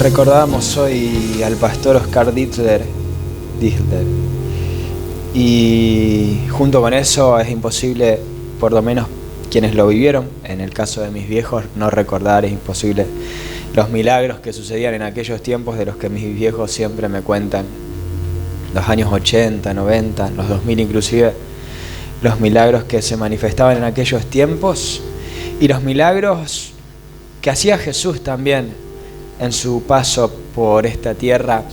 Recordábamos hoy al pastor Oscar Dittler, y junto con eso es imposible, por lo menos quienes lo vivieron, en el caso de mis viejos, no recordar, es imposible los milagros que sucedían en aquellos tiempos de los que mis viejos siempre me cuentan, los años 80, 90, los 2000 inclusive, los milagros que se manifestaban en aquellos tiempos y los milagros que hacía Jesús también en su paso por esta tierra,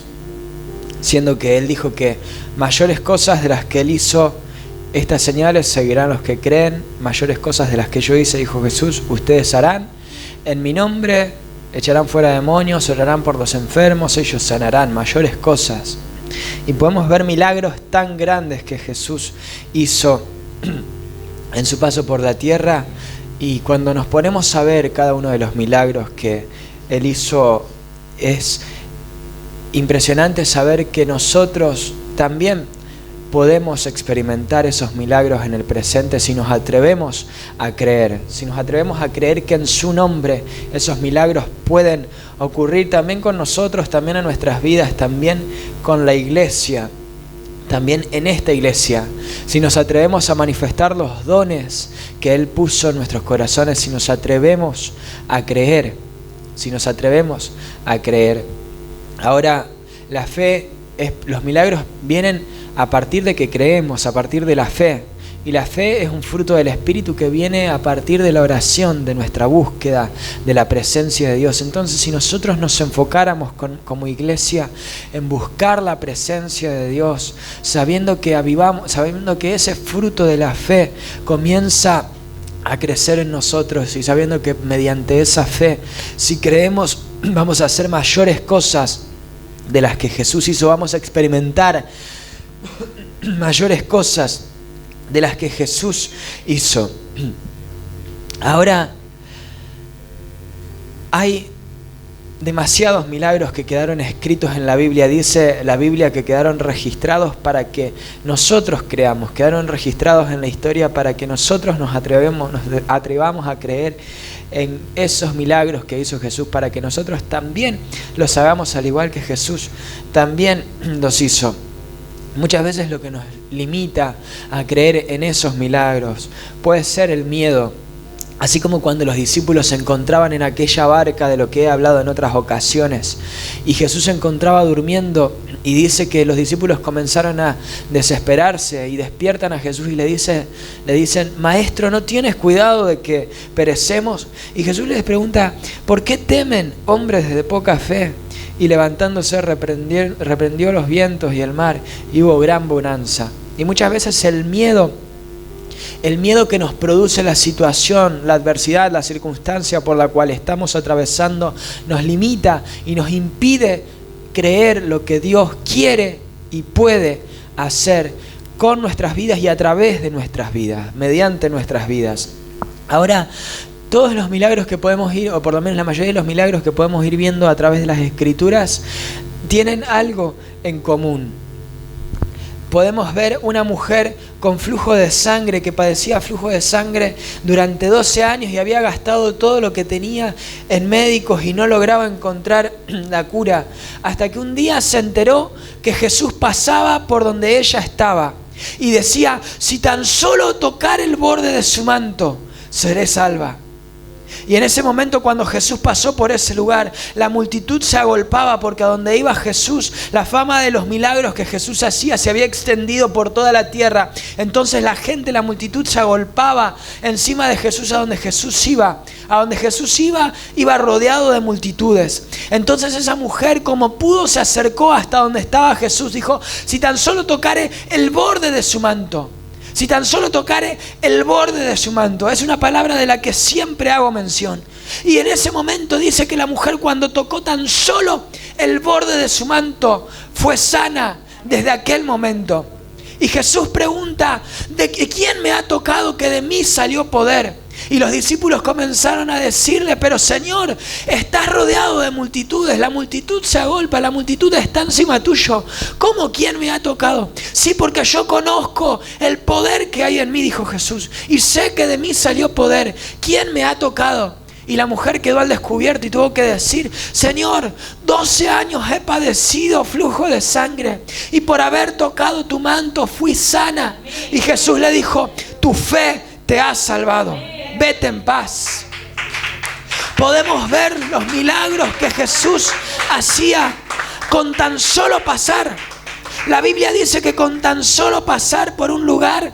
siendo que Él dijo que mayores cosas de las que Él hizo, estas señales seguirán los que creen, mayores cosas de las que yo hice, dijo Jesús, ustedes harán, en mi nombre echarán fuera demonios, orarán por los enfermos, ellos sanarán, mayores cosas. Y podemos ver milagros tan grandes que Jesús hizo en su paso por la tierra, y cuando nos ponemos a ver cada uno de los milagros que Él hizo, es impresionante saber que nosotros también podemos experimentar esos milagros en el presente si nos atrevemos a creer. Si nos atrevemos a creer que en su nombre esos milagros pueden ocurrir también con nosotros, también en nuestras vidas, también con la iglesia, también en esta iglesia. Si nos atrevemos a manifestar los dones que Él puso en nuestros corazones, si nos atrevemos a creer, si nos atrevemos a creer. Ahora, la fe, los milagros vienen a partir de que creemos, a partir de la fe. Y la fe es un fruto del Espíritu que viene a partir de la oración, de nuestra búsqueda de la presencia de Dios. Entonces, si nosotros nos enfocáramos como iglesia en buscar la presencia de Dios, sabiendo que ese fruto de la fe comienza a crecer en nosotros, y sabiendo que mediante esa fe, si creemos, vamos a hacer mayores cosas de las que Jesús hizo, vamos a experimentar mayores cosas de las que Jesús hizo. Ahora, hay demasiados milagros que quedaron escritos en la Biblia. Dice la Biblia que quedaron registrados para que nosotros creamos, quedaron registrados en la historia para que nosotros nos atrevamos a creer en esos milagros que hizo Jesús, para que nosotros también los hagamos al igual que Jesús también los hizo. Muchas veces lo que nos limita a creer en esos milagros puede ser el miedo. Así como cuando los discípulos se encontraban en aquella barca de lo que he hablado en otras ocasiones, y Jesús se encontraba durmiendo, y dice que los discípulos comenzaron a desesperarse y despiertan a Jesús y le dicen, Maestro, ¿no tienes cuidado de que perecemos? Y Jesús les pregunta, ¿por qué temen, hombres de poca fe? Y levantándose reprendió los vientos y el mar, y hubo gran bonanza. Y muchas veces el miedo que nos produce la situación, la adversidad, la circunstancia por la cual estamos atravesando, nos limita y nos impide creer lo que Dios quiere y puede hacer con nuestras vidas y a través de nuestras vidas, mediante nuestras vidas. Ahora, todos los milagros que podemos ir, o por lo menos la mayoría de los milagros que podemos ir viendo a través de las Escrituras, tienen algo en común. Podemos ver una mujer con flujo de sangre, que padecía flujo de sangre durante 12 años y había gastado todo lo que tenía en médicos y no lograba encontrar la cura, hasta que un día se enteró que Jesús pasaba por donde ella estaba y decía, si tan solo tocar el borde de su manto, seré salva. Y en ese momento, cuando Jesús pasó por ese lugar, la multitud se agolpaba, porque a donde iba Jesús, la fama de los milagros que Jesús hacía se había extendido por toda la tierra. Entonces la multitud se agolpaba encima de Jesús a donde Jesús iba. A donde Jesús iba rodeado de multitudes. Entonces esa mujer, como pudo, se acercó hasta donde estaba Jesús. Dijo, si tan solo tocare el borde de su manto. Si tan solo tocare el borde de su manto. Es una palabra de la que siempre hago mención. Y en ese momento dice que la mujer, cuando tocó tan solo el borde de su manto, fue sana desde aquel momento. Y Jesús pregunta, ¿de quién me ha tocado que de mí salió poder? Y los discípulos comenzaron a decirle, pero Señor, estás rodeado de multitudes, la multitud se agolpa, la multitud está encima tuyo. ¿Cómo quién me ha tocado? Sí, porque yo conozco el poder que hay en mí, dijo Jesús, y sé que de mí salió poder. ¿Quién me ha tocado? Y la mujer quedó al descubierto y tuvo que decir: Señor, 12 años he padecido flujo de sangre y por haber tocado tu manto fui sana. Y Jesús le dijo: tu fe te ha salvado, vete en paz. Podemos ver los milagros que Jesús hacía con tan solo pasar. La Biblia dice que con tan solo pasar por un lugar,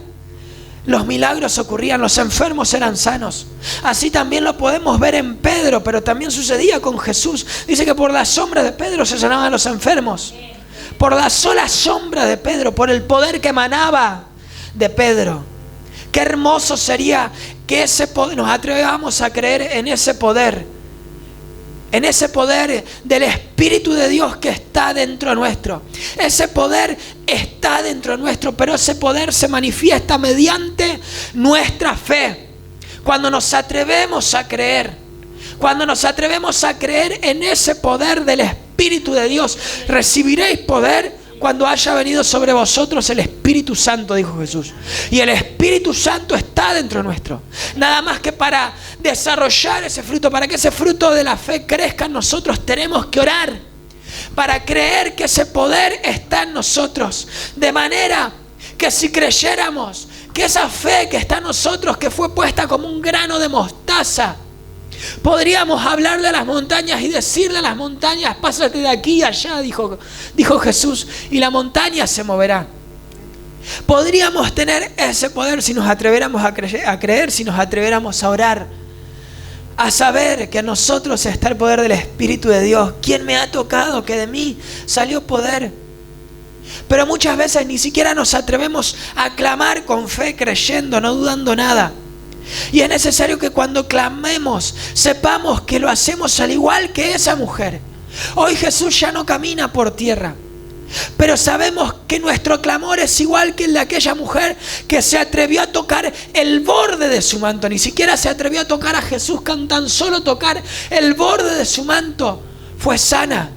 los milagros ocurrían, los enfermos eran sanos. Así también lo podemos ver en Pedro, pero también sucedía con Jesús. Dice que por la sombra de Pedro se sanaban los enfermos. Por la sola sombra de Pedro, por el poder que emanaba de Pedro. Qué hermoso sería que ese poder, nos atrevamos a creer en ese poder del Espíritu de Dios que está dentro nuestro. Ese poder está dentro nuestro, pero ese poder se manifiesta mediante nuestra fe. Cuando nos atrevemos a creer, en ese poder del Espíritu de Dios, recibiréis poder cuando haya venido sobre vosotros el Espíritu Santo, dijo Jesús. Y el Espíritu Santo está dentro nuestro. Nada más que para desarrollar ese fruto, para que ese fruto de la fe crezca en nosotros, tenemos que orar. Para creer que ese poder está en nosotros. De manera que si creyéramos que esa fe que está en nosotros, que fue puesta como un grano de mostaza, podríamos hablarle a las montañas y decirle a las montañas: pásate de aquí a allá, dijo Jesús, y la montaña se moverá. Podríamos tener ese poder si nos atreviéramos a creer, si nos atreviéramos a orar, a saber que en nosotros está el poder del Espíritu de Dios. ¿Quién me ha tocado? Que de mí salió poder. Pero muchas veces ni siquiera nos atrevemos a clamar con fe, creyendo, no dudando nada. Y es necesario que cuando clamemos sepamos que lo hacemos al igual que esa mujer. Hoy Jesús ya no camina por tierra, pero sabemos que nuestro clamor es igual que el de aquella mujer que se atrevió a tocar el borde de su manto. Ni siquiera se atrevió a tocar a Jesús, con tan solo tocar el borde de su manto fue sana.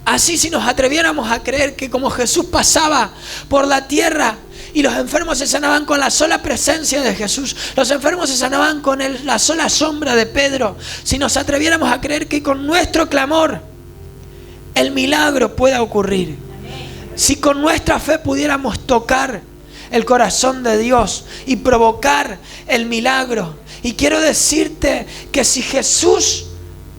Así, si nos atreviéramos a creer que como Jesús pasaba por la tierra y los enfermos se sanaban con la sola presencia de Jesús, los enfermos se sanaban con la sola sombra de Pedro, si nos atreviéramos a creer que con nuestro clamor el milagro pueda ocurrir, si con nuestra fe pudiéramos tocar el corazón de Dios y provocar el milagro. Y quiero decirte que si Jesús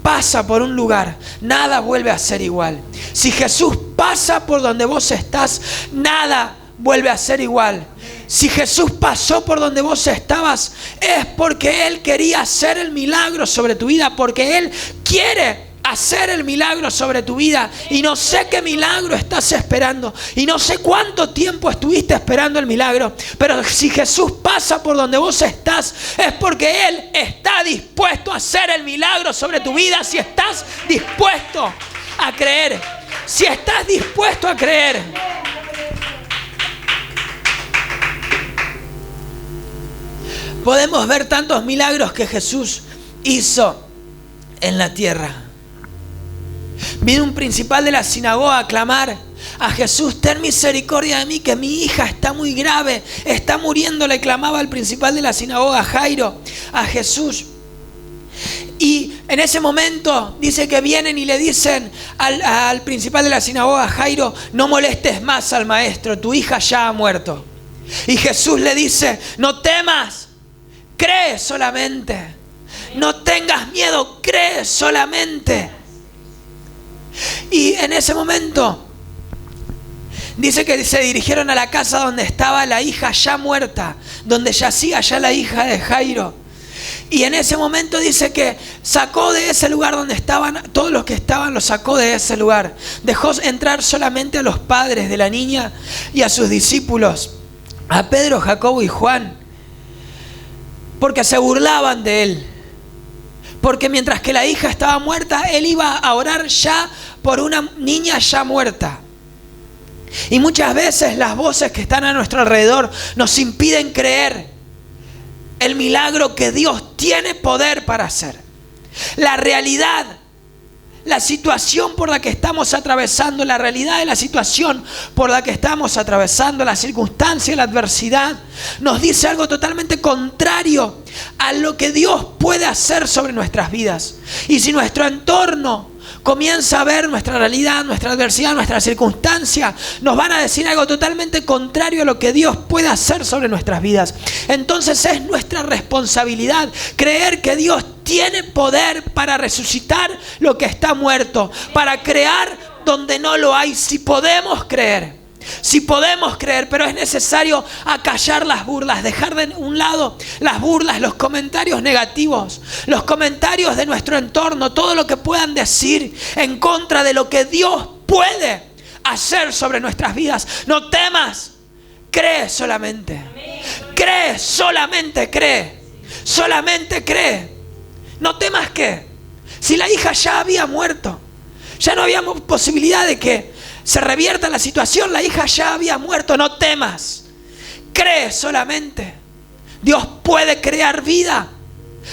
pasa por un lugar, nada vuelve a ser igual. Si Jesús pasa por donde vos estás, nada vuelve a ser igual. Si Jesús pasó por donde vos estabas, es porque Él quería hacer el milagro sobre tu vida, porque Él quiere hacer el milagro sobre tu vida. Y no sé qué milagro estás esperando, y no sé cuánto tiempo estuviste esperando el milagro, pero si Jesús pasa por donde vos estás, es porque Él está dispuesto a hacer el milagro sobre tu vida. Si estás dispuesto a creer, si estás dispuesto a creer. Podemos ver tantos milagros que Jesús hizo en la tierra. Vino un principal de la sinagoga a clamar a Jesús: ten misericordia de mí, que mi hija está muy grave, está muriendo. Le clamaba el principal de la sinagoga, Jairo, a Jesús. Y en ese momento dice que vienen y le dicen al principal de la sinagoga, Jairo: no molestes más al maestro, tu hija ya ha muerto. Y Jesús le dice: no temas, cree solamente. No tengas miedo, cree solamente. Y en ese momento dice que se dirigieron a la casa donde estaba la hija ya muerta, donde yacía ya la hija de Jairo. Y en ese momento dice que sacó de ese lugar donde estaban, todos los que estaban los sacó de ese lugar. Dejó entrar solamente a los padres de la niña y a sus discípulos, a Pedro, Jacobo y Juan, porque se burlaban de él. Porque mientras que la hija estaba muerta, él iba a orar ya por una niña ya muerta. Y muchas veces las voces que están a nuestro alrededor nos impiden creer el milagro que Dios tiene poder para hacer. La realidad la situación por la que estamos atravesando, la realidad de la situación por la que estamos atravesando, la circunstancia, la adversidad, nos dice algo totalmente contrario a lo que Dios puede hacer sobre nuestras vidas. Y si nuestro entorno comienza a ver nuestra realidad, nuestra adversidad, nuestra circunstancia, nos van a decir algo totalmente contrario a lo que Dios puede hacer sobre nuestras vidas. Entonces es nuestra responsabilidad creer que Dios tiene poder para resucitar lo que está muerto, para crear donde no lo hay, si podemos creer. Si podemos creer, pero es necesario acallar las burlas, dejar de un lado las burlas, los comentarios negativos, los comentarios de nuestro entorno, todo lo que puedan decir en contra de lo que Dios puede hacer sobre nuestras vidas. No temas, cree solamente. Cree, solamente cree. Solamente cree. No temas que, si la hija ya había muerto, ya no había posibilidad de que se revierta la situación, la hija ya había muerto, no temas, cree solamente. Dios puede crear vida,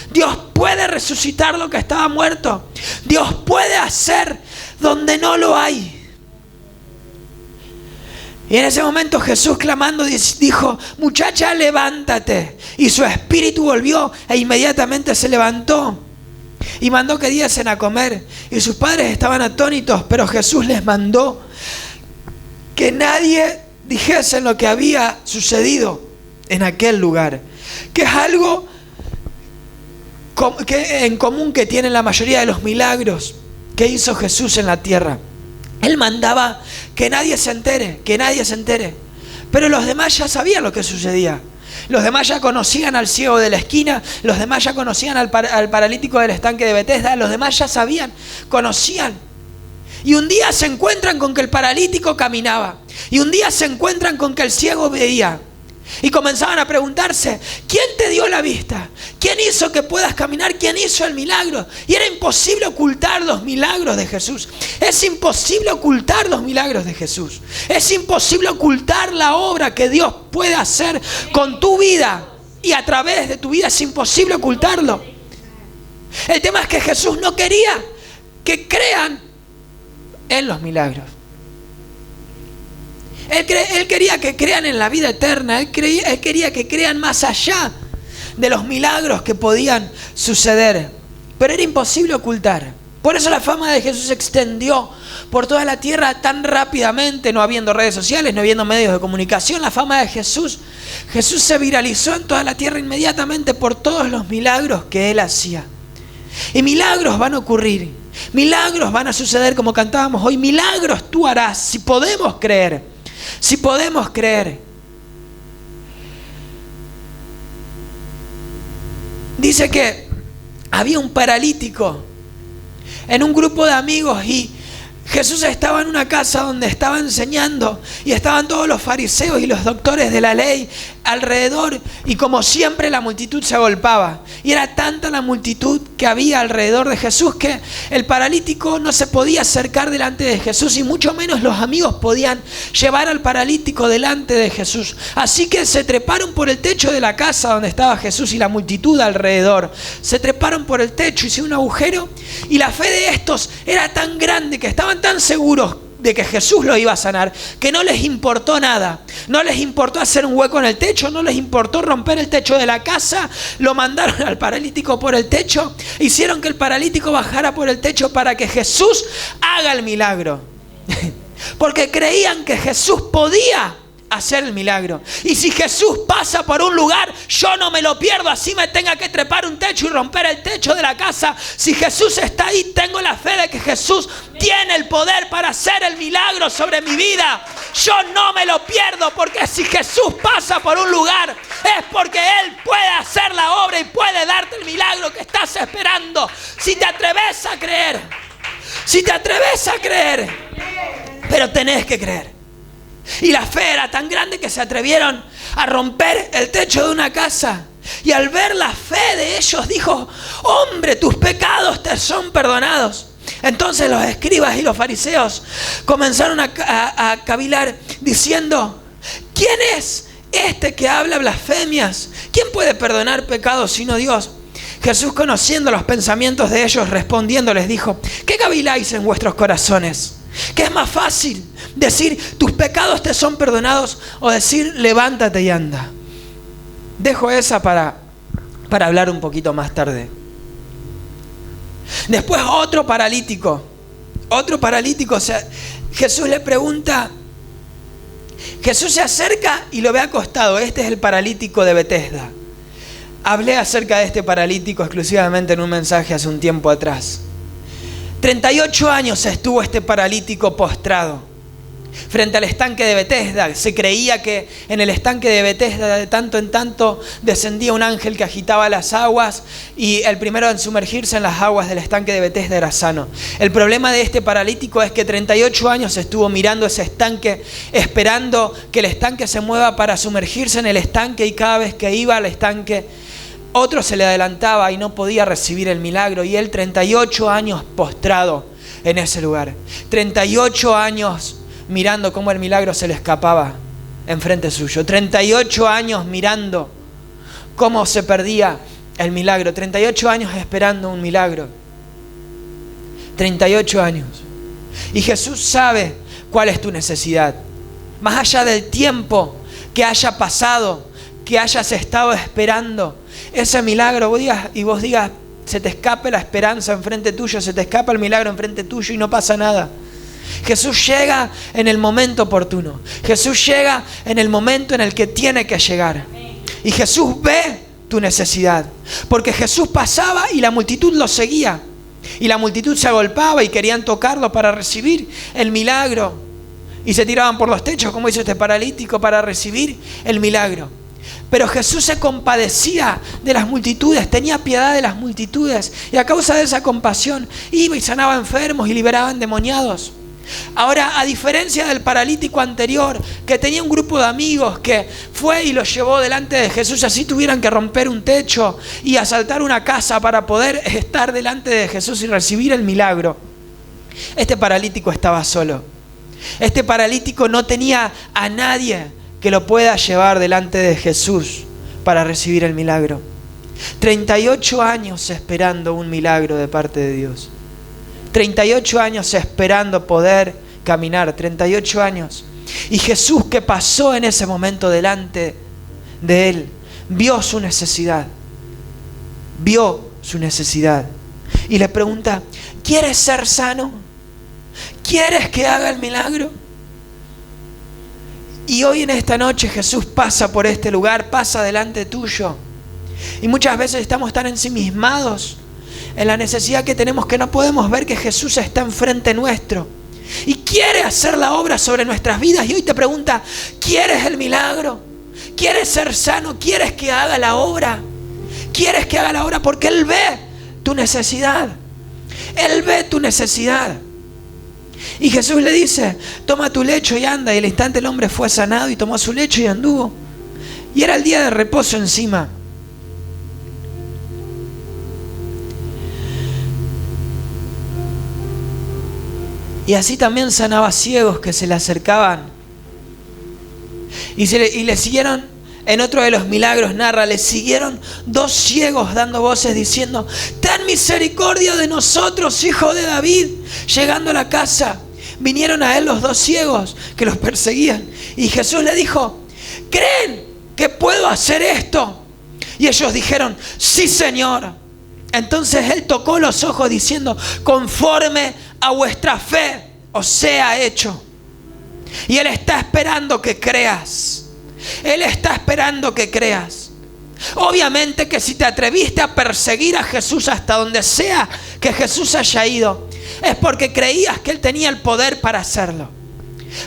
Dios puede resucitar lo que estaba muerto, Dios puede hacer donde no lo hay. Y en ese momento Jesús clamando dijo: muchacha, levántate. Y su espíritu volvió e inmediatamente se levantó. Y mandó que diesen a comer. Y sus padres estaban atónitos, pero Jesús les mandó que nadie dijese lo que había sucedido en aquel lugar. Que es algo en común que tienen la mayoría de los milagros que hizo Jesús en la tierra. Él mandaba que nadie se entere, que nadie se entere. Pero los demás ya sabían lo que sucedía. Los demás ya conocían al ciego de la esquina, los demás ya conocían al paralítico del estanque de Betesda, los demás ya sabían, conocían. Y un día se encuentran con que el paralítico caminaba, y un día se encuentran con que el ciego veía. Y comenzaban a preguntarse: ¿quién te dio la vista? ¿Quién hizo que puedas caminar? ¿Quién hizo el milagro? Y era imposible ocultar los milagros de Jesús. Es imposible ocultar los milagros de Jesús. Es imposible ocultar la obra que Dios puede hacer con tu vida y a través de tu vida. Es imposible ocultarlo. El tema es que Jesús no quería que crean en los milagros. Él quería que crean en la vida eterna. Él quería que crean más allá de los milagros que podían suceder. Pero era imposible ocultar. Por eso la fama de Jesús se extendió por toda la tierra tan rápidamente, no habiendo redes sociales, no habiendo medios de comunicación. La fama de Jesús se viralizó en toda la tierra inmediatamente por todos los milagros que Él hacía. Y milagros van a ocurrir. Milagros van a suceder, como cantábamos hoy. Milagros tú harás, si podemos creer. Si podemos creer. Dice que había un paralítico en un grupo de amigos y Jesús estaba en una casa donde estaba enseñando y estaban todos los fariseos y los doctores de la ley alrededor, y como siempre la multitud se agolpaba, y era tanta la multitud que había alrededor de Jesús que el paralítico no se podía acercar delante de Jesús, y mucho menos los amigos podían llevar al paralítico delante de Jesús. Así que se treparon por el techo de la casa donde estaba Jesús y la multitud alrededor. Se treparon por el techo, hicieron un agujero, y la fe de estos era tan grande que estaban tan seguros de que Jesús lo iba a sanar, que no les importó nada. No les importó hacer un hueco en el techo, no les importó romper el techo de la casa. Lo mandaron al paralítico por el techo, hicieron que el paralítico bajara por el techo para que Jesús haga el milagro. Porque creían que Jesús podía hacer el milagro. Y si Jesús pasa por un lugar, yo no me lo pierdo, así me tenga que trepar un techo y romper el techo de la casa. Si Jesús está ahí, tengo la fe de que Jesús tiene el poder para hacer el milagro sobre mi vida. Yo no me lo pierdo, porque si Jesús pasa por un lugar, es porque Él puede hacer la obra y puede darte el milagro que estás esperando. Si te atreves a creer, si te atreves a creer, pero tenés que creer. Y la fe era tan grande que se atrevieron a romper el techo de una casa. Y al ver la fe de ellos dijo: hombre, tus pecados te son perdonados. Entonces los escribas y los fariseos comenzaron a cavilar diciendo: ¿quién es este que habla blasfemias? ¿Quién puede perdonar pecados sino Dios? Jesús, conociendo los pensamientos de ellos, respondiendo les dijo: ¿qué caviláis en vuestros corazones? ¿Qué es más fácil? ¿Decir tus pecados te son perdonados o decir levántate y anda? Dejo esa para hablar un poquito más tarde. Después otro paralítico. O sea, Jesús le pregunta. Jesús se acerca y lo ve acostado. Este es el paralítico de Betesda. Hablé acerca de este paralítico exclusivamente en un mensaje hace un tiempo atrás. 38 años estuvo este paralítico postrado frente al estanque de Betesda. Se creía que en el estanque de Betesda de tanto en tanto descendía un ángel que agitaba las aguas, y el primero en sumergirse en las aguas del estanque de Betesda era sano. El problema de este paralítico es que 38 años estuvo mirando ese estanque, esperando que el estanque se mueva para sumergirse en el estanque, y cada vez que iba al estanque otro se le adelantaba y no podía recibir el milagro, y él 38 años postrado en ese lugar. 38 años mirando cómo el milagro se le escapaba enfrente suyo. 38 años mirando cómo se perdía el milagro. 38 años esperando un milagro. 38 años. Y Jesús sabe cuál es tu necesidad. Más allá del tiempo que haya pasado, que hayas estado esperando ese milagro, vos digas, se te escape la esperanza enfrente tuyo, se te escapa el milagro enfrente tuyo y no pasa nada. Jesús llega en el momento oportuno. Jesús llega en el momento en el que tiene que llegar. Y Jesús ve tu necesidad. Porque Jesús pasaba y la multitud lo seguía. Y la multitud se agolpaba y querían tocarlo para recibir el milagro. Y se tiraban por los techos, como hizo este paralítico, para recibir el milagro. Pero Jesús se compadecía de las multitudes, tenía piedad de las multitudes. Y a causa de esa compasión iba y sanaba enfermos y liberaba endemoniados. Ahora, a diferencia del paralítico anterior, que tenía un grupo de amigos que fue y lo llevó delante de Jesús, así tuvieran que romper un techo y asaltar una casa para poder estar delante de Jesús y recibir el milagro, este paralítico estaba solo. Este paralítico no tenía a nadie que lo pueda llevar delante de Jesús para recibir el milagro. 38 años esperando un milagro de parte de Dios. 38 años esperando poder caminar, 38 años. Y Jesús, que pasó en ese momento delante de él, vio su necesidad. Vio su necesidad. Y le pregunta: ¿quieres ser sano? ¿Quieres que haga el milagro? Y hoy en esta noche Jesús pasa por este lugar, pasa delante tuyo. Y muchas veces estamos tan ensimismados en la necesidad que tenemos que no podemos ver que Jesús está enfrente nuestro y quiere hacer la obra sobre nuestras vidas. Y hoy te pregunta: ¿quieres el milagro? ¿Quieres ser sano? ¿Quieres que haga la obra? ¿Quieres que haga la obra? Porque Él ve tu necesidad. Él ve tu necesidad. Y Jesús le dice: toma tu lecho y anda. Y al instante el hombre fue sanado y tomó su lecho y anduvo. Y era el día de reposo encima. Y así también sanaba ciegos que se le acercaban. Y le siguieron, en otro de los milagros narra, le siguieron 2 ciegos dando voces diciendo: ten misericordia de nosotros, hijo de David. Llegando a la casa, vinieron a él los 2 ciegos que los perseguían. Y Jesús le dijo: ¿creen que puedo hacer esto? Y ellos dijeron: sí, Señor. Entonces él tocó los ojos diciendo: conforme a vuestra fe os sea hecho. Y Él está esperando que creas. Él está esperando que creas. Obviamente que si te atreviste a perseguir a Jesús hasta donde sea que Jesús haya ido, es porque creías que Él tenía el poder para hacerlo.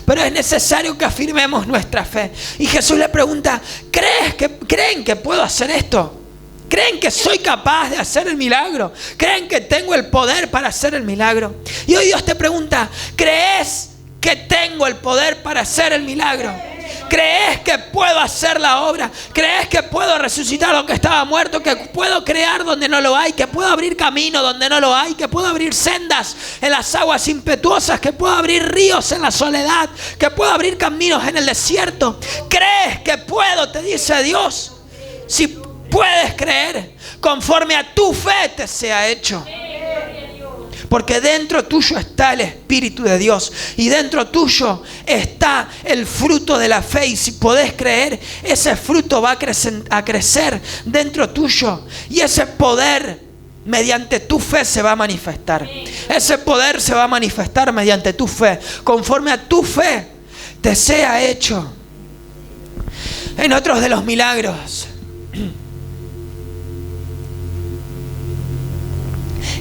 Pero es necesario que afirmemos nuestra fe. Y Jesús le pregunta: ¿creen que puedo hacer esto? ¿Creen que soy capaz de hacer el milagro? ¿Creen que tengo el poder para hacer el milagro? Y hoy Dios te pregunta: ¿crees que tengo el poder para hacer el milagro? ¿Crees que puedo hacer la obra? ¿Crees que puedo resucitar lo que estaba muerto? ¿Que puedo crear donde no lo hay? ¿Que puedo abrir camino donde no lo hay? ¿Que puedo abrir sendas en las aguas impetuosas? ¿Que puedo abrir ríos en la soledad? ¿Que puedo abrir caminos en el desierto? ¿Crees que puedo? Te dice Dios. Puedes creer. Conforme a tu fe te sea hecho. Porque dentro tuyo está el Espíritu de Dios. Y dentro tuyo está el fruto de la fe. Y si podés creer, ese fruto va a crecer dentro tuyo. Y ese poder mediante tu fe se va a manifestar. Ese poder se va a manifestar mediante tu fe. Conforme a tu fe te sea hecho. En otros de los milagros,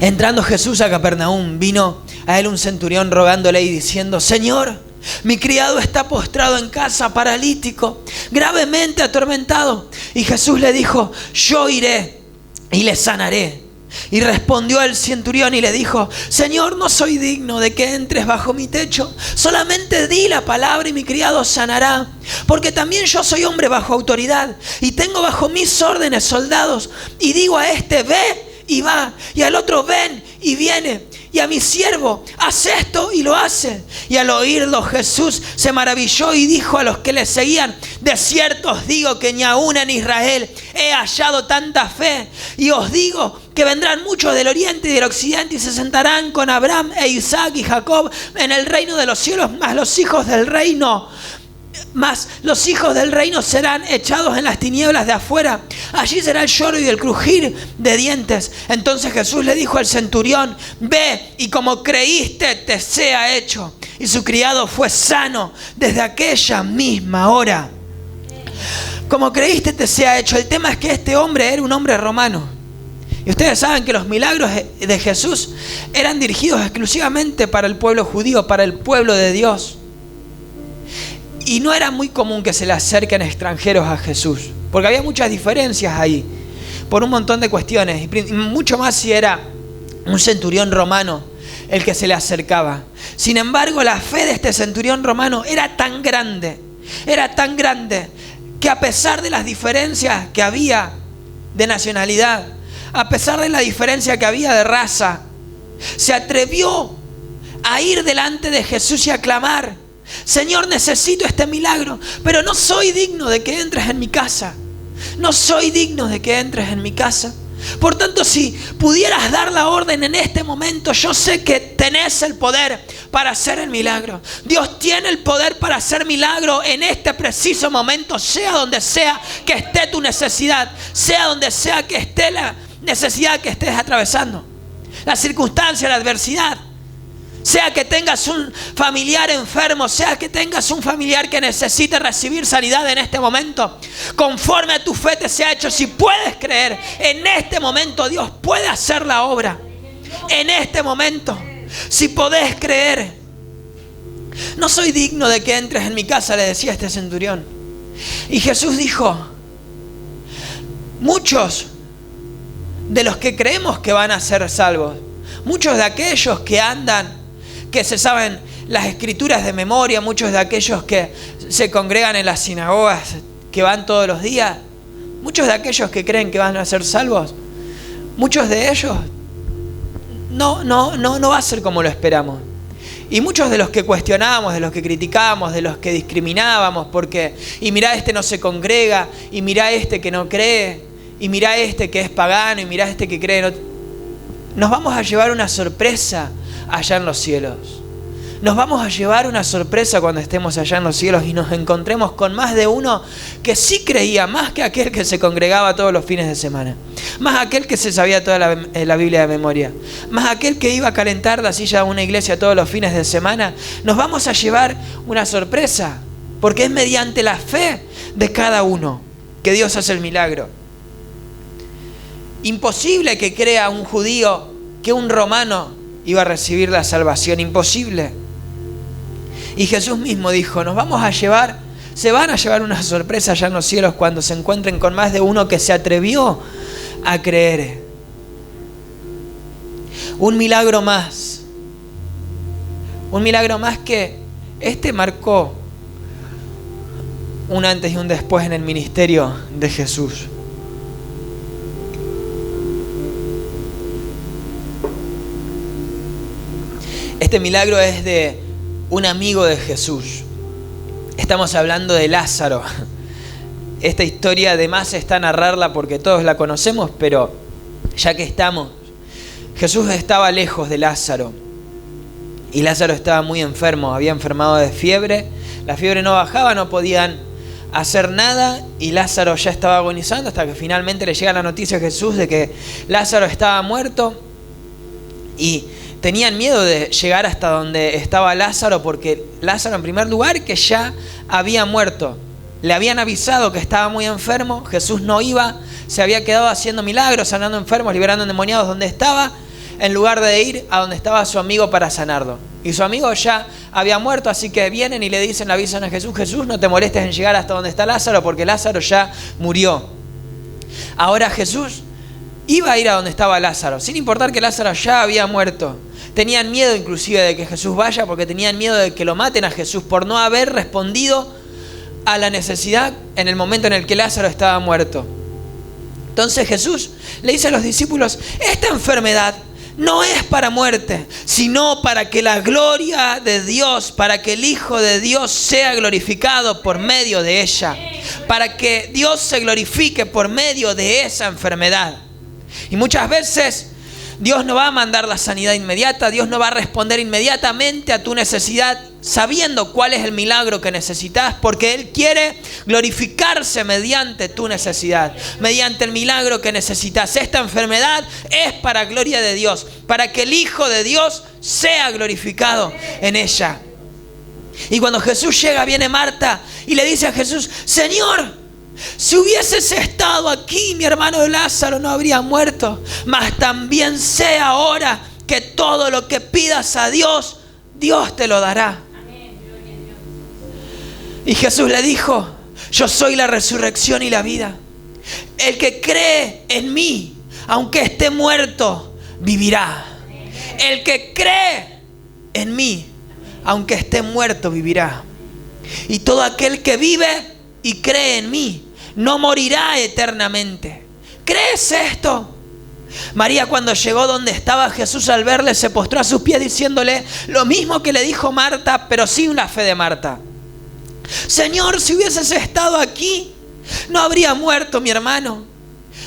entrando Jesús a Capernaum, vino a él un centurión rogándole y diciendo: Señor, mi criado está postrado en casa, paralítico, gravemente atormentado. Y Jesús le dijo: yo iré y le sanaré. Y respondió el centurión y le dijo: Señor, no soy digno de que entres bajo mi techo. Solamente di la palabra y mi criado sanará. Porque también yo soy hombre bajo autoridad y tengo bajo mis órdenes soldados. Y digo a este: ve y va, y al otro: ven y viene, y a mi siervo: haz esto, y lo hace. Y al oírlo Jesús se maravilló y dijo a los que le seguían: de cierto os digo que ni aún en Israel he hallado tanta fe. Y os digo que vendrán muchos del oriente y del occidente y se sentarán con Abraham e Isaac y Jacob en el reino de los cielos, mas los hijos del reino serán echados en las tinieblas de afuera. Allí será el lloro y el crujir de dientes. Entonces Jesús le dijo al centurión: ve y como creíste te sea hecho. Y su criado fue sano desde aquella misma hora. Como creíste te sea hecho. El tema es que este hombre era un hombre romano. Y ustedes saben que los milagros de Jesús eran dirigidos exclusivamente para el pueblo judío, para el pueblo de Dios. Y no era muy común que se le acerquen extranjeros a Jesús, porque había muchas diferencias ahí, por un montón de cuestiones, y mucho más si era un centurión romano el que se le acercaba. Sin embargo, la fe de este centurión romano era tan grande, que a pesar de las diferencias que había de nacionalidad, a pesar de la diferencia que había de raza, se atrevió a ir delante de Jesús y a clamar: Señor, necesito este milagro, pero no soy digno de que entres en mi casa. No soy digno de que entres en mi casa. Por tanto, si pudieras dar la orden en este momento, yo sé que tenés el poder para hacer el milagro. Dios tiene el poder para hacer milagro en este preciso momento, sea donde sea que esté tu necesidad, sea donde sea que esté la necesidad que estés atravesando, la circunstancia, la adversidad. Sea que tengas un familiar enfermo, sea que tengas un familiar que necesite recibir sanidad en este momento, conforme a tu fe te sea hecho. Si puedes creer, en este momento Dios puede hacer la obra. En este momento, si podés creer. No soy digno de que entres en mi casa, le decía este centurión. Y Jesús dijo: muchos de los que creemos que van a ser salvos, muchos de aquellos que andan, que se saben las escrituras de memoria, muchos de aquellos que se congregan en las sinagogas, que van todos los días, muchos de aquellos que creen que van a ser salvos, muchos de ellos no va a ser como lo esperamos. Y muchos de los que cuestionábamos, de los que criticábamos, de los que discriminábamos, porque y mirá este no se congrega, y mirá este que no cree, y mirá este que es pagano, y mirá este que cree, nos vamos a llevar una sorpresa allá en los cielos. Nos vamos a llevar una sorpresa cuando estemos allá en los cielos y nos encontremos con más de uno que sí creía, más que aquel que se congregaba todos los fines de semana, más aquel que se sabía toda la Biblia de memoria, más aquel que iba a calentar la silla a una iglesia todos los fines de semana. Nos vamos a llevar una sorpresa, porque es mediante la fe de cada uno que Dios hace el milagro. Imposible que crea un judío que un romano iba a recibir la salvación, imposible. Y Jesús mismo dijo: se van a llevar una sorpresa allá en los cielos cuando se encuentren con más de uno que se atrevió a creer. Un milagro más que marcó un antes y un después en el ministerio de Jesús. Este milagro es de un amigo de Jesús. Estamos hablando de Lázaro. esta historia además está narrarla porque todos la conocemos, pero ya que estamos, Jesús estaba lejos de Lázaro y Lázaro estaba muy enfermo, había enfermado de fiebre, la fiebre no bajaba, no podían hacer nada y Lázaro ya estaba agonizando hasta que finalmente le llega la noticia a Jesús de que Lázaro estaba muerto y tenían miedo de llegar hasta donde estaba Lázaro porque Lázaro, en primer lugar, que ya había muerto. Le habían avisado que estaba muy enfermo, Jesús no iba, se había quedado haciendo milagros, sanando enfermos, liberando endemoniados donde estaba, en lugar de ir a donde estaba su amigo para sanarlo. Y su amigo ya había muerto, así que vienen y le dicen, le avisan a Jesús, Jesús, no te molestes en llegar hasta donde está Lázaro, porque Lázaro ya murió. Ahora Jesús iba a ir a donde estaba Lázaro, sin importar que Lázaro ya había muerto. Tenían miedo inclusive de que Jesús vaya, porque tenían miedo de que lo maten a Jesús por no haber respondido a la necesidad en el momento en el que Lázaro estaba muerto. Entonces Jesús le dice a los discípulos, esta enfermedad no es para muerte, sino para que la gloria de Dios, para que el Hijo de Dios sea glorificado por medio de ella, para que Dios se glorifique por medio de esa enfermedad. Y muchas veces Dios no va a mandar la sanidad inmediata, Dios no va a responder inmediatamente a tu necesidad sabiendo cuál es el milagro que necesitas, porque Él quiere glorificarse mediante tu necesidad, mediante el milagro que necesitas. Esta enfermedad es para gloria de Dios, para que el Hijo de Dios sea glorificado en ella. Y cuando Jesús llega, viene Marta y le dice a Jesús, Señor, si hubieses estado aquí, mi hermano Lázaro no habría muerto. Mas también sé ahora que todo lo que pidas a Dios, Dios te lo dará. Y Jesús le dijo, yo soy la resurrección y la vida. El que cree en mí, aunque esté muerto, vivirá. El que cree en mí, aunque esté muerto, vivirá. Y todo aquel que vive y cree en mí, no morirá eternamente. ¿Crees esto? María, cuando llegó donde estaba Jesús, al verle, se postró a sus pies diciéndole lo mismo que le dijo Marta, pero sin la fe de Marta. Señor, si hubieses estado aquí, no habría muerto mi hermano.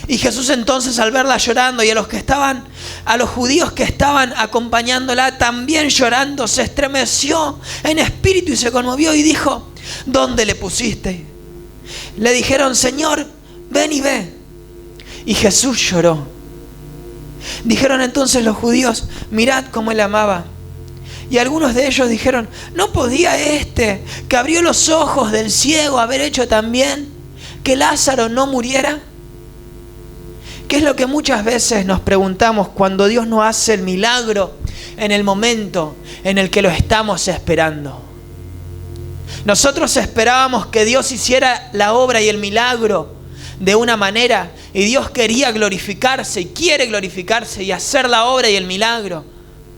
Y Jesús entonces, al verla llorando, y a los judíos que estaban acompañándola también llorando, se estremeció en espíritu y se conmovió y dijo, ¿dónde le pusiste? Le dijeron, Señor, ven y ve. Y Jesús lloró. Dijeron entonces los judíos, mirad cómo él amaba. Y algunos de ellos dijeron, ¿no podía este que abrió los ojos del ciego haber hecho también que Lázaro no muriera? ¿Qué es lo que muchas veces nos preguntamos cuando Dios no hace el milagro en el momento en el que lo estamos esperando? Nosotros esperábamos que Dios hiciera la obra y el milagro de una manera, y Dios quería glorificarse y quiere glorificarse y hacer la obra y el milagro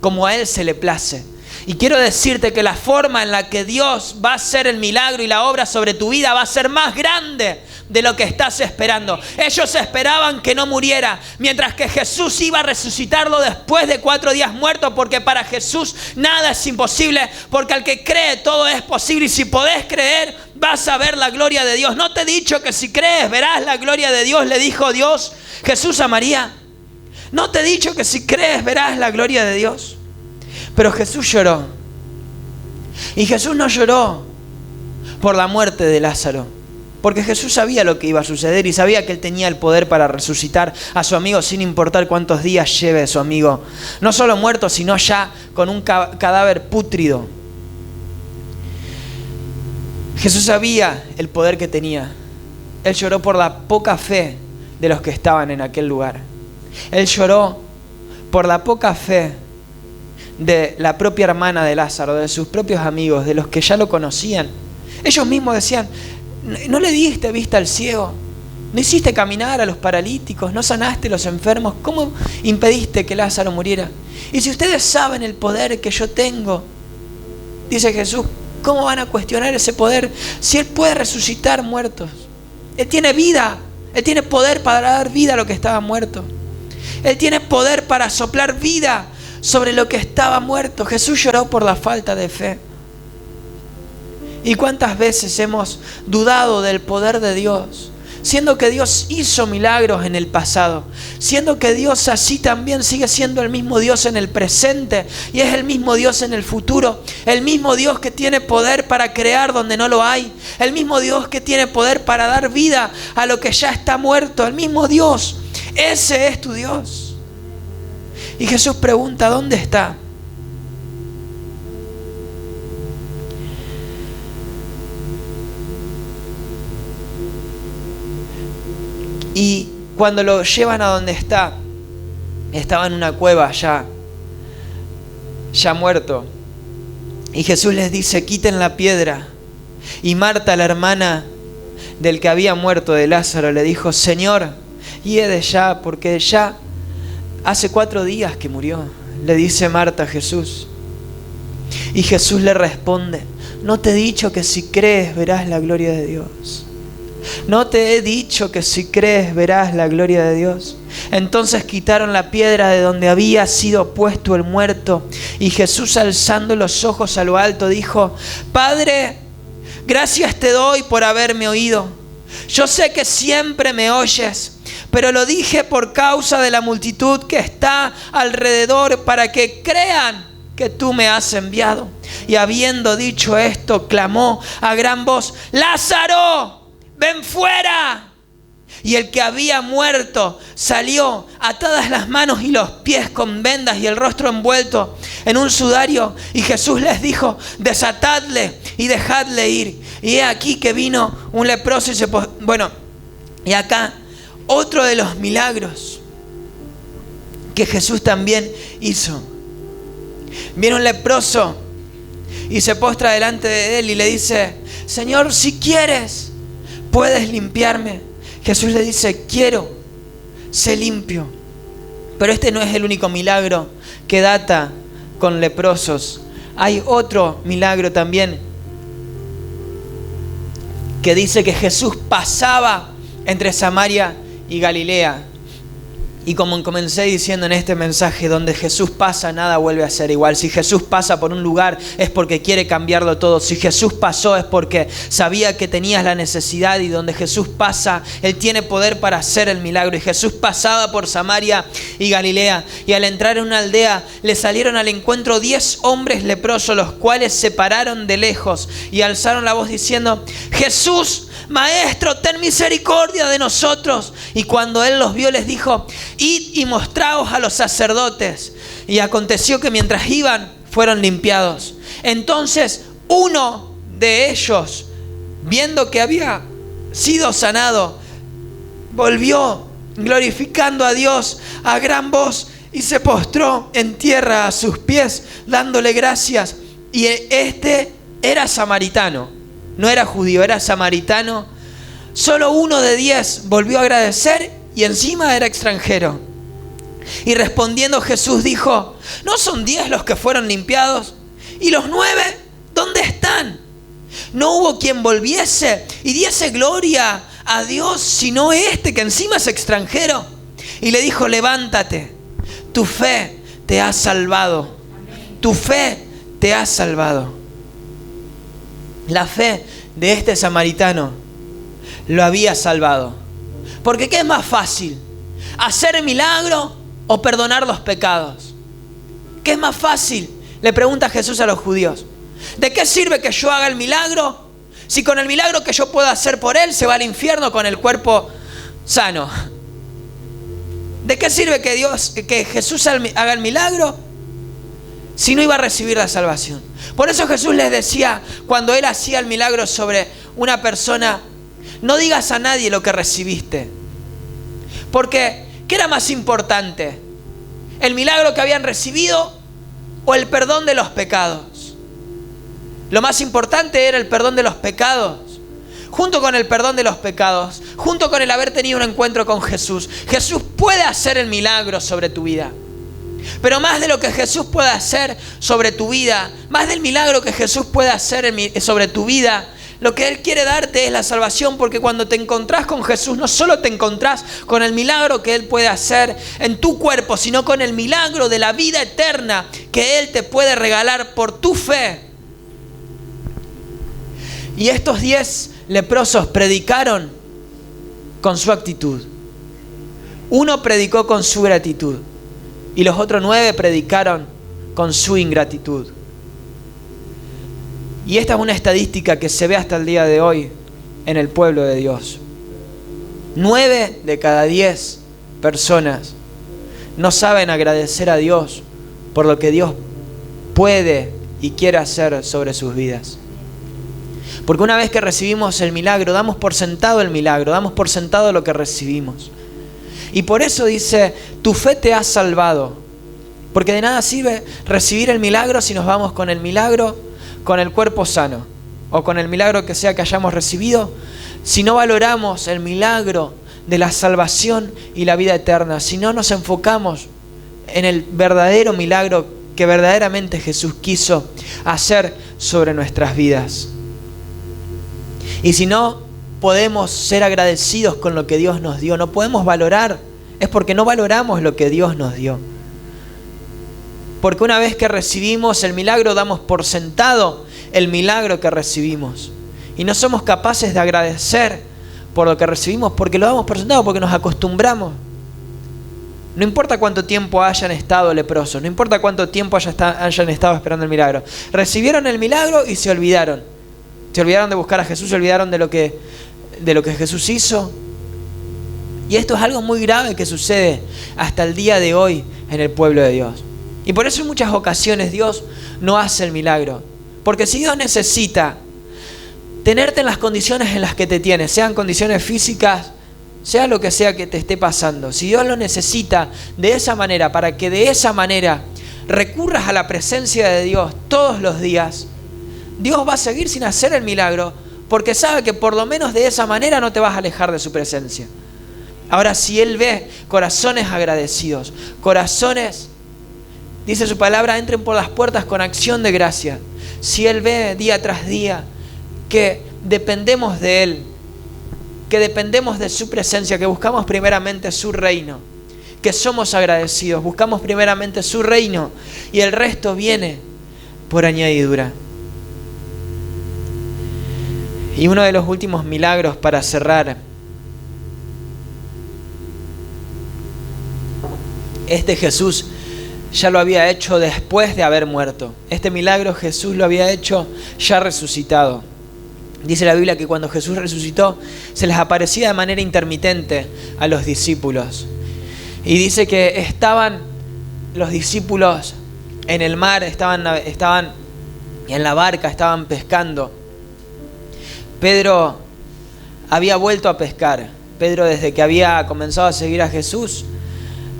como a Él se le place. Y quiero decirte que la forma en la que Dios va a hacer el milagro y la obra sobre tu vida va a ser más grande de lo que estás esperando. Ellos esperaban que no muriera, mientras que Jesús iba a resucitarlo después de 4 días muerto, porque para Jesús nada es imposible, porque al que cree todo es posible, y si podés creer vas a ver la gloria de Dios. ¿No te he dicho que si crees verás la gloria de Dios?, le dijo Jesús a María. ¿No te he dicho que si crees verás la gloria de Dios? Pero Jesús lloró. Y Jesús no lloró por la muerte de Lázaro, porque Jesús sabía lo que iba a suceder y sabía que Él tenía el poder para resucitar a su amigo sin importar cuántos días lleve su amigo, no solo muerto, sino ya con un cadáver pútrido. Jesús sabía el poder que tenía. Él lloró por la poca fe de los que estaban en aquel lugar. Él lloró por la poca fe de la propia hermana de Lázaro, de sus propios amigos, de los que ya lo conocían. Ellos mismos decían, ¿no le diste vista al ciego? ¿No hiciste caminar a los paralíticos? ¿No sanaste a los enfermos? ¿Cómo impediste que Lázaro muriera? Y si ustedes saben el poder que yo tengo, dice Jesús, ¿cómo van a cuestionar ese poder si Él puede resucitar muertos? Él tiene vida, Él tiene poder para dar vida a lo que estaba muerto. Él tiene poder para soplar vida sobre lo que estaba muerto. Jesús lloró por la falta de fe. ¿Y cuántas veces hemos dudado del poder de Dios? Siendo que Dios hizo milagros en el pasado, siendo que Dios así también sigue siendo el mismo Dios en el presente y es el mismo Dios en el futuro, el mismo Dios que tiene poder para crear donde no lo hay, el mismo Dios que tiene poder para dar vida a lo que ya está muerto, el mismo Dios. Ese es tu Dios. Y Jesús pregunta, ¿dónde está? Y cuando lo llevan a donde estaba en una cueva ya muerto. Y Jesús les dice, quiten la piedra. Y Marta, la hermana del que había muerto, de Lázaro, le dijo, Señor, hiede ya, porque ya hace 4 días que murió. Le dice Marta a Jesús. Y Jesús le responde, ¿no te he dicho que si crees verás la gloria de Dios? ¿No te he dicho que si crees verás la gloria de Dios? Entonces quitaron la piedra de donde había sido puesto el muerto. Y Jesús, alzando los ojos a lo alto, dijo, Padre, gracias te doy por haberme oído. Yo sé que siempre me oyes, pero lo dije por causa de la multitud que está alrededor, para que crean que tú me has enviado. Y habiendo dicho esto, clamó a gran voz, Lázaro, ven fuera. Y el que había muerto salió, atadas las manos y los pies con vendas y el rostro envuelto en un sudario. Y Jesús les dijo, desatadle y dejadle ir. Y he aquí que vino un leproso y y acá otro de los milagros que Jesús también hizo. Viene un leproso y se postra delante de él y le dice, Señor, si quieres, puedes limpiarme. Jesús le dice, quiero, sé limpio. Pero este no es el único milagro que data con leprosos. Hay otro milagro también que dice que Jesús pasaba entre Samaria y Galilea. Y como comencé diciendo en este mensaje, donde Jesús pasa, nada vuelve a ser igual. Si Jesús pasa por un lugar, es porque quiere cambiarlo todo. Si Jesús pasó, es porque sabía que tenías la necesidad. Y donde Jesús pasa, Él tiene poder para hacer el milagro. Y Jesús pasaba por Samaria y Galilea. Y al entrar en una aldea, le salieron al encuentro 10 hombres leprosos, los cuales se pararon de lejos y alzaron la voz diciendo, Jesús, Maestro, ten misericordia de nosotros. Y cuando Él los vio, les dijo, id y mostraos a los sacerdotes. Y aconteció que mientras iban, fueron limpiados. Entonces uno de ellos, viendo que había sido sanado, volvió glorificando a Dios a gran voz y se postró en tierra a sus pies, dándole gracias. Y este era samaritano. No era judío, era samaritano. Solo uno de 10 volvió a agradecer y encima era extranjero. Y respondiendo Jesús dijo, ¿no son 10 los que fueron limpiados? ¿Y los 9 dónde están? No hubo quien volviese y diese gloria a Dios, sino este que encima es extranjero. Y le dijo, levántate, tu fe te ha salvado. Tu fe te ha salvado. La fe de este samaritano lo había salvado. Porque ¿qué es más fácil? ¿Hacer el milagro o perdonar los pecados? ¿Qué es más fácil? Le pregunta Jesús a los judíos. ¿De qué sirve que yo haga el milagro si con el milagro que yo pueda hacer por él se va al infierno con el cuerpo sano? ¿De qué sirve que Jesús haga el milagro si no iba a recibir la salvación? Por eso Jesús les decía, cuando Él hacía el milagro sobre una persona, no digas a nadie lo que recibiste. Porque, ¿qué era más importante? ¿El milagro que habían recibido o el perdón de los pecados? Lo más importante era el perdón de los pecados. Junto con el perdón de los pecados, junto con el haber tenido un encuentro con Jesús, Jesús puede hacer el milagro sobre tu vida. Pero más de lo que Jesús puede hacer sobre tu vida, más del milagro que Jesús puede hacer sobre tu vida, lo que Él quiere darte es la salvación, porque cuando te encontrás con Jesús, no solo te encontrás con el milagro que Él puede hacer en tu cuerpo, sino con el milagro de la vida eterna que Él te puede regalar por tu fe. Y estos 10 leprosos predicaron con su actitud. Uno predicó con su gratitud y los otros 9 predicaron con su ingratitud. Y esta es una estadística que se ve hasta el día de hoy en el pueblo de Dios. 9 de cada 10 personas no saben agradecer a Dios por lo que Dios puede y quiere hacer sobre sus vidas. Porque una vez que recibimos el milagro, damos por sentado el milagro, damos por sentado lo que recibimos. Y por eso dice, tu fe te ha salvado. Porque de nada sirve recibir el milagro si nos vamos con el milagro, con el cuerpo sano, o con el milagro que sea que hayamos recibido, si no valoramos el milagro de la salvación y la vida eterna, si no nos enfocamos en el verdadero milagro que verdaderamente Jesús quiso hacer sobre nuestras vidas. Y si no podemos ser agradecidos con lo que Dios nos dio, no podemos valorar, es porque no valoramos lo que Dios nos dio. Porque una vez que recibimos el milagro, damos por sentado el milagro que recibimos. Y no somos capaces de agradecer por lo que recibimos porque lo damos por sentado, porque nos acostumbramos. No importa cuánto tiempo hayan estado leprosos, no importa cuánto tiempo hayan estado esperando el milagro. Recibieron el milagro y se olvidaron. Se olvidaron de buscar a Jesús, se olvidaron de lo que Jesús hizo. Y esto es algo muy grave que sucede hasta el día de hoy en el pueblo de Dios. Y por eso en muchas ocasiones Dios no hace el milagro. Porque si Dios necesita tenerte en las condiciones en las que te tienes, sean condiciones físicas, sea lo que sea que te esté pasando, si Dios lo necesita de esa manera, para que de esa manera recurras a la presencia de Dios todos los días, Dios va a seguir sin hacer el milagro, porque sabe que por lo menos de esa manera no te vas a alejar de su presencia. Ahora, si Él ve corazones agradecidos, corazones, dice su palabra, entren por las puertas con acción de gracia. Si Él ve día tras día que dependemos de Él, que dependemos de su presencia, que buscamos primeramente su reino, que somos agradecidos, buscamos primeramente su reino y el resto viene por añadidura. Y uno de los últimos milagros para cerrar, Jesús ya lo había hecho después de haber muerto. Este milagro Jesús lo había hecho ya resucitado. Dice la Biblia que cuando Jesús resucitó, se les aparecía de manera intermitente a los discípulos. Y dice que estaban los discípulos en el mar, estaban en la barca, estaban pescando. Pedro había vuelto a pescar. Pedro, desde que había comenzado a seguir a Jesús,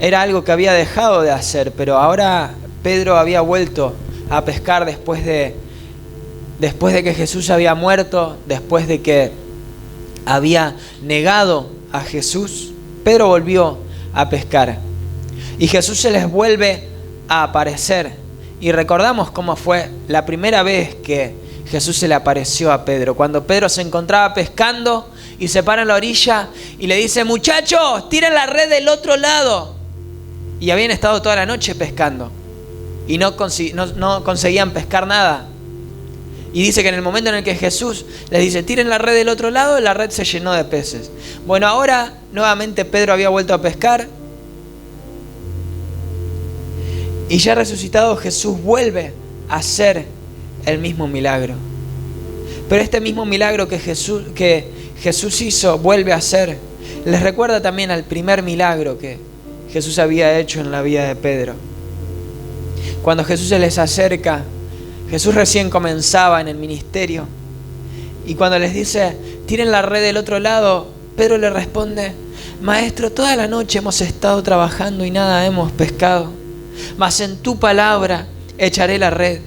era algo que había dejado de hacer, pero ahora Pedro había vuelto a pescar después de que Jesús había muerto, después de que había negado a Jesús. Pedro volvió a pescar y Jesús se les vuelve a aparecer. Y recordamos cómo fue la primera vez que Jesús se le apareció a Pedro, cuando Pedro se encontraba pescando y se para en la orilla y le dice: muchachos, tiren la red del otro lado. Y habían estado toda la noche pescando y no conseguían pescar nada. Y dice que en el momento en el que Jesús les dice: tiren la red del otro lado, la red se llenó de peces. Bueno, ahora nuevamente Pedro había vuelto a pescar y ya resucitado Jesús vuelve a hacer el mismo milagro. Pero este mismo milagro que Jesús hizo, vuelve a hacer. Les recuerda también al primer milagro que Jesús había hecho en la vida de Pedro. Cuando Jesús se les acerca, Jesús recién comenzaba en el ministerio. Y cuando les dice: tiren la red del otro lado, Pedro le responde: Maestro, toda la noche hemos estado trabajando y nada hemos pescado. Mas en tu palabra echaré la red.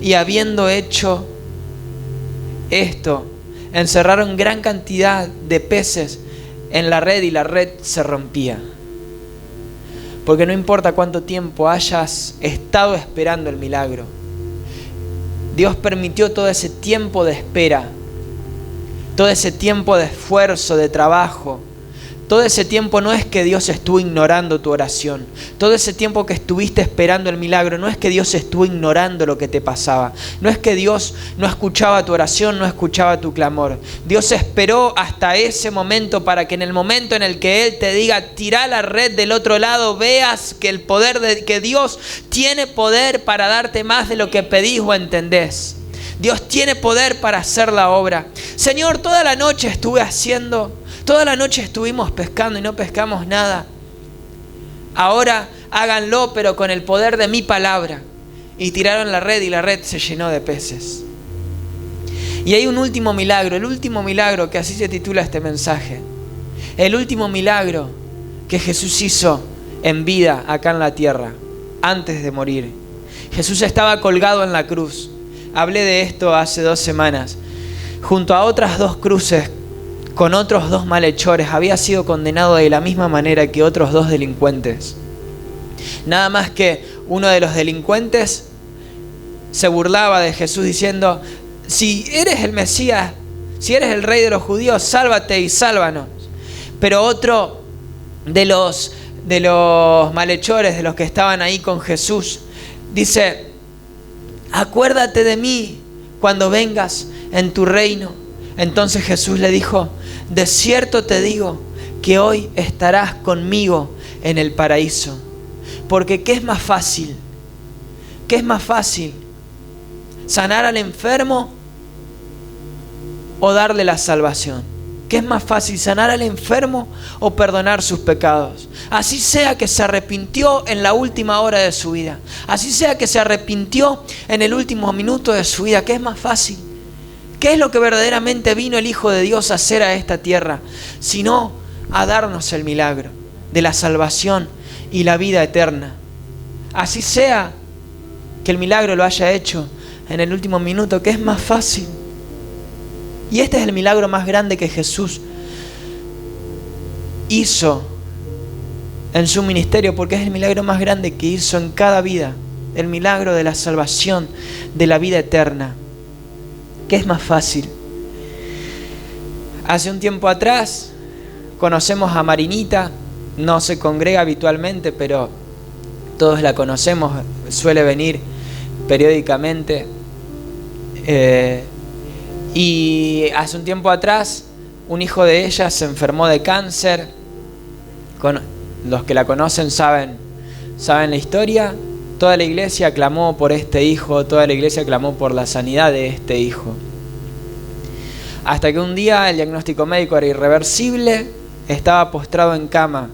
Y habiendo hecho esto, encerraron gran cantidad de peces en la red y la red se rompía. Porque no importa cuánto tiempo hayas estado esperando el milagro, Dios permitió todo ese tiempo de espera, todo ese tiempo de esfuerzo, de trabajo, todo ese tiempo no es que Dios estuvo ignorando tu oración. Todo ese tiempo que estuviste esperando el milagro, no es que Dios estuvo ignorando lo que te pasaba. No es que Dios no escuchaba tu oración, no escuchaba tu clamor. Dios esperó hasta ese momento para que en el momento en el que Él te diga, tira la red del otro lado, veas que que Dios tiene poder para darte más de lo que pedís o entendés. Dios tiene poder para hacer la obra. Señor, toda la noche toda la noche estuvimos pescando y no pescamos nada. Ahora háganlo, pero con el poder de mi palabra. Y tiraron la red y la red se llenó de peces. Y hay un último milagro, el último milagro, que así se titula este mensaje. El último milagro que Jesús hizo en vida acá en la tierra, antes de morir. Jesús estaba colgado en la cruz. Hablé de esto hace 2 semanas. Junto a otras 2 cruces, con otros 2 malhechores, había sido condenado de la misma manera que otros 2 delincuentes. Nada más que uno de los delincuentes se burlaba de Jesús diciendo, si eres el Mesías, si eres el rey de los judíos, sálvate y sálvanos. Pero otro de los malhechores, de los que estaban ahí con Jesús, dice, acuérdate de mí cuando vengas en tu reino. Entonces Jesús le dijo, de cierto te digo que hoy estarás conmigo en el paraíso. Porque ¿qué es más fácil? ¿Qué es más fácil? ¿Sanar al enfermo o darle la salvación? ¿Qué es más fácil, sanar al enfermo o perdonar sus pecados? Así sea que se arrepintió en la última hora de su vida. Así sea que se arrepintió en el último minuto de su vida. ¿Qué es más fácil? ¿Qué es lo que verdaderamente vino el Hijo de Dios a hacer a esta tierra? Sino a darnos el milagro de la salvación y la vida eterna. Así sea que el milagro lo haya hecho en el último minuto. ¿Qué es más fácil? Y este es el milagro más grande que Jesús hizo en su ministerio, porque es el milagro más grande que hizo en cada vida, el milagro de la salvación, de la vida eterna. ¿Qué es más fácil? Hace un tiempo atrás conocemos a Marinita, no se congrega habitualmente, pero todos la conocemos, suele venir periódicamente. Y hace un tiempo atrás, un hijo de ella se enfermó de cáncer. Los que la conocen saben la historia. Toda la iglesia clamó por este hijo, toda la iglesia clamó por la sanidad de este hijo. Hasta que un día el diagnóstico médico era irreversible, estaba postrado en cama,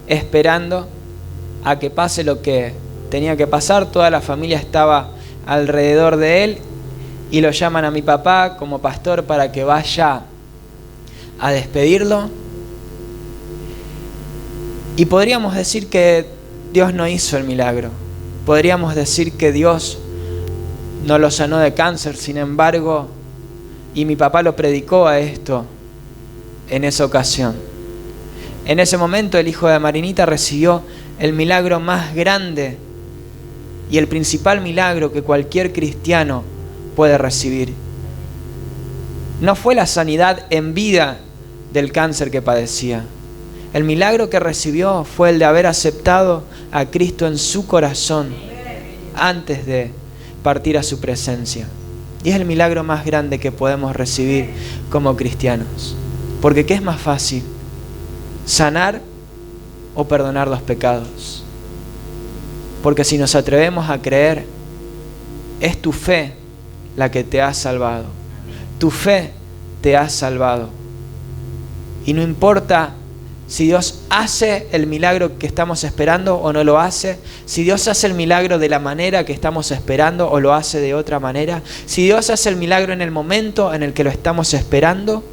esperando a que pase lo que tenía que pasar. Toda la familia estaba alrededor de él. Y lo llaman a mi papá como pastor para que vaya a despedirlo. Y podríamos decir que Dios no hizo el milagro. Podríamos decir que Dios no lo sanó de cáncer. Sin embargo, y mi papá lo predicó a esto en esa ocasión. En ese momento el hijo de Marinita recibió el milagro más grande y el principal milagro que cualquier cristiano puede recibir. No fue la sanidad en vida del cáncer que padecía. El milagro que recibió fue el de haber aceptado a Cristo en su corazón antes de partir a su presencia. Y es el milagro más grande que podemos recibir como cristianos. Porque ¿qué es más fácil? ¿Sanar o perdonar los pecados? Porque si nos atrevemos a creer, es tu fe la que te ha salvado. Tu fe te ha salvado. Y no importa si Dios hace el milagro que estamos esperando o no lo hace, si Dios hace el milagro de la manera que estamos esperando o lo hace de otra manera, si Dios hace el milagro en el momento en el que lo estamos esperando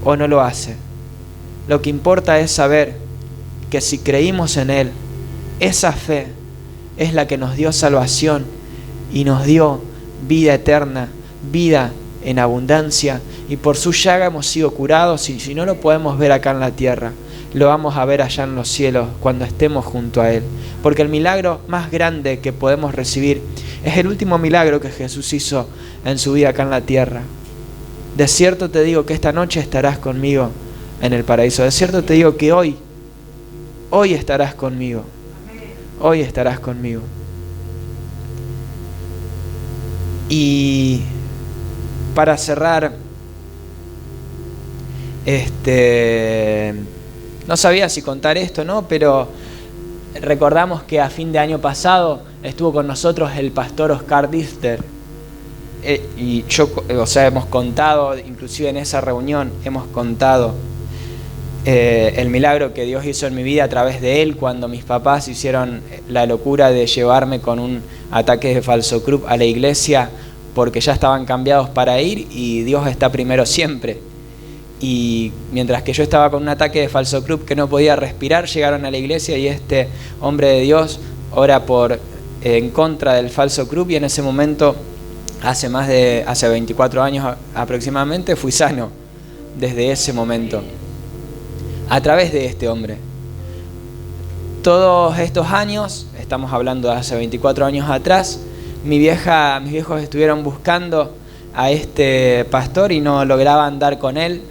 o no lo hace. Lo que importa es saber que si creímos en Él, esa fe es la que nos dio salvación y nos dio vida eterna, vida en abundancia, y por su llaga hemos sido curados. Y si no lo podemos ver acá en la tierra, lo vamos a ver allá en los cielos cuando estemos junto a Él. Porque el milagro más grande que podemos recibir es el último milagro que Jesús hizo en su vida acá en la tierra. De cierto te digo que esta noche estarás conmigo en el paraíso. De cierto te digo que hoy estarás conmigo. Hoy estarás conmigo. Y para cerrar, no sabía si contar esto, ¿no? Pero recordamos que a fin de año pasado estuvo con nosotros el pastor Oscar Dister. Y yo, hemos contado, inclusive en esa reunión, hemos contado el milagro que Dios hizo en mi vida a través de él, cuando mis papás hicieron la locura de llevarme con un ataque de falsocrup a la iglesia, porque ya estaban cambiados para ir, y Dios está primero siempre. Y mientras que yo estaba con un ataque de falsocrup que no podía respirar, llegaron a la iglesia y este hombre de Dios ora en contra del falsocrup, y en ese momento, hace 24 años aproximadamente, fui sano desde ese momento, a través de este hombre. Todos estos años, estamos hablando de hace 24 años atrás, mis viejos estuvieron buscando a este pastor y no lograban dar con él,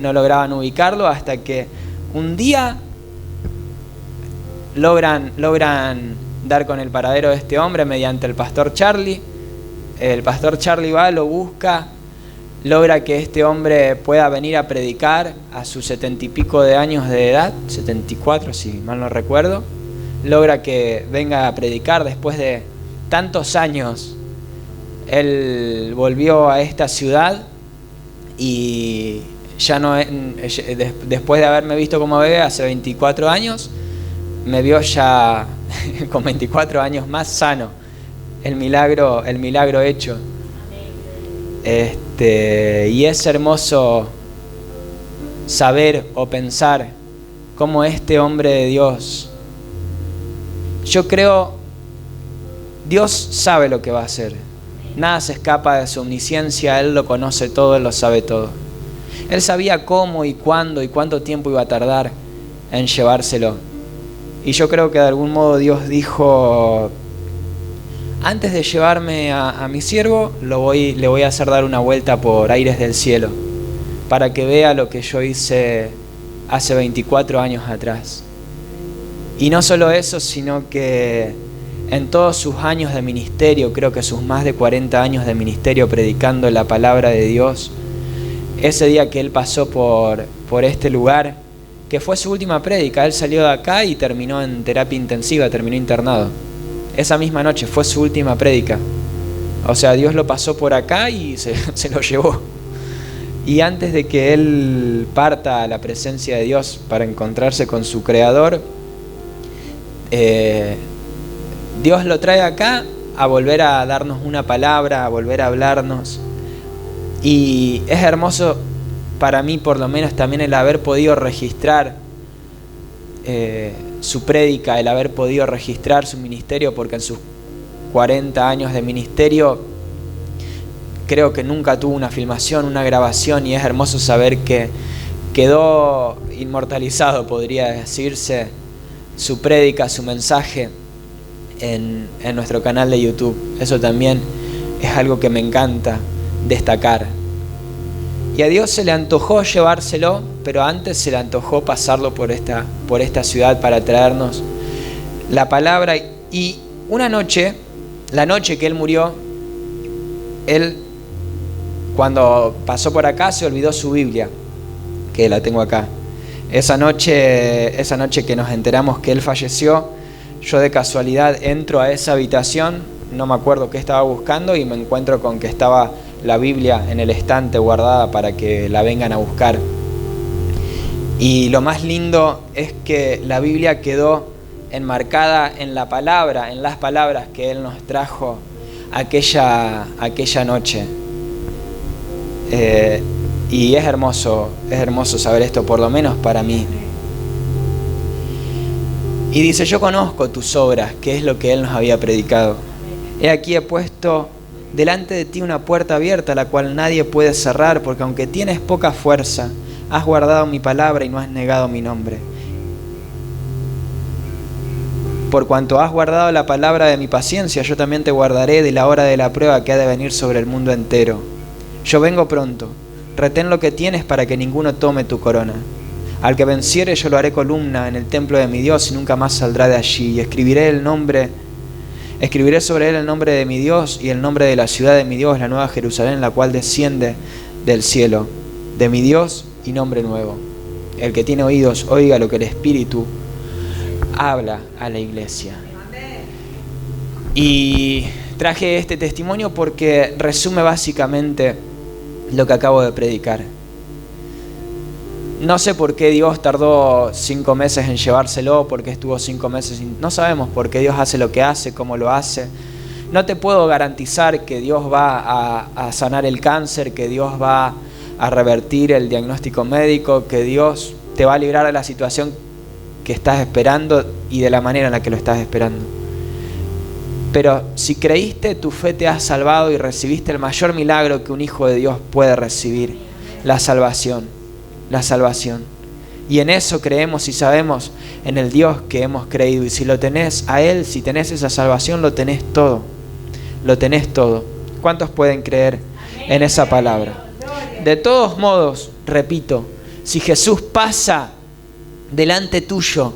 no lograban ubicarlo, hasta que un día logran dar con el paradero de este hombre mediante el pastor Charlie. El pastor Charlie va, lo busca, logra que este hombre pueda venir a predicar a sus 70 y pico de años de edad, 74 si mal no recuerdo. Logra que venga a predicar después de tantos años. Él volvió a esta ciudad y ya no, después de haberme visto como bebé hace 24 años, me vio ya con 24 años más sano. El milagro hecho. Y es hermoso saber o pensar cómo este hombre de Dios, yo creo, Dios sabe lo que va a hacer. Nada se escapa de su omnisciencia. Él lo conoce todo, Él lo sabe todo. Él sabía cómo y cuándo y cuánto tiempo iba a tardar en llevárselo. Y yo creo que de algún modo Dios dijo: antes de llevarme a mi siervo, le voy a hacer dar una vuelta por aires del cielo, para que vea lo que yo hice hace 24 años atrás. Y no solo eso, sino que en todos sus años de ministerio, creo que sus más de 40 años de ministerio predicando la palabra de Dios, ese día que él pasó por este lugar, que fue su última prédica, él salió de acá y terminó en terapia intensiva, terminó internado. Esa misma noche fue su última prédica. O sea, Dios lo pasó por acá y se lo llevó. Y antes de que él parta a la presencia de Dios para encontrarse con su Creador, Dios lo trae acá a volver a darnos una palabra, a volver a hablarnos. Y es hermoso para mí, por lo menos, también el haber podido registrar su prédica, el haber podido registrar su ministerio, porque en sus 40 años de ministerio creo que nunca tuvo una filmación, una grabación, y es hermoso saber que quedó inmortalizado, podría decirse, su prédica, su mensaje en nuestro canal de YouTube. Eso también es algo que me encanta destacar. Y a Dios se le antojó llevárselo, pero antes se le antojó pasarlo por esta ciudad para traernos la palabra. Y una noche, la noche que él murió, él, cuando pasó por acá, se olvidó su Biblia, que la tengo acá. Esa noche que nos enteramos que él falleció, yo de casualidad entro a esa habitación, no me acuerdo qué estaba buscando, y me encuentro con que estaba la Biblia en el estante guardada para que la vengan a buscar. Y lo más lindo es que la Biblia quedó enmarcada en la palabra, en las palabras que Él nos trajo aquella noche. Y es hermoso saber esto, por lo menos para mí. Y dice: yo conozco tus obras, que es lo que Él nos había predicado. He aquí he puesto delante de ti una puerta abierta, la cual nadie puede cerrar, porque aunque tienes poca fuerza, has guardado mi palabra y no has negado mi nombre. Por cuanto has guardado la palabra de mi paciencia, yo también te guardaré de la hora de la prueba que ha de venir sobre el mundo entero. Yo vengo pronto, retén lo que tienes para que ninguno tome tu corona. Al que venciere yo lo haré columna en el templo de mi Dios y nunca más saldrá de allí. Y escribiré sobre él el nombre de mi Dios y el nombre de la ciudad de mi Dios, la nueva Jerusalén, la cual desciende del cielo, de mi Dios y nombre nuevo. El que tiene oídos, oiga lo que el Espíritu habla a la iglesia. Y traje este testimonio porque resume básicamente lo que acabo de predicar. No sé por qué Dios tardó 5 meses en llevárselo, por qué estuvo 5 meses. No sabemos por qué Dios hace lo que hace, cómo lo hace. No te puedo garantizar que Dios va a sanar el cáncer, que Dios va a revertir el diagnóstico médico, que Dios te va a librar de la situación que estás esperando y de la manera en la que lo estás esperando. Pero si creíste, tu fe te ha salvado y recibiste el mayor milagro que un hijo de Dios puede recibir, la salvación. La salvación. Y en eso creemos y sabemos en el Dios que hemos creído. Y si lo tenés a Él, si tenés esa salvación, lo tenés todo. Lo tenés todo. ¿Cuántos pueden creer en esa palabra? De todos modos, repito, si Jesús pasa delante tuyo,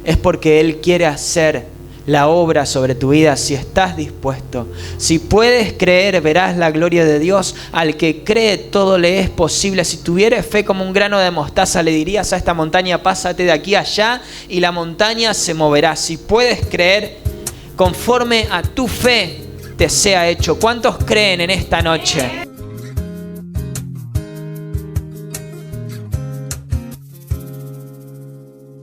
es porque Él quiere hacer la obra sobre tu vida. Si estás dispuesto, si puedes creer, verás la gloria de Dios. Al que cree, todo le es posible. Si tuvieras fe como un grano de mostaza, le dirías a esta montaña, pásate de aquí a allá, y la montaña se moverá. Si puedes creer, conforme a tu fe te sea hecho. ¿Cuántos creen en esta noche?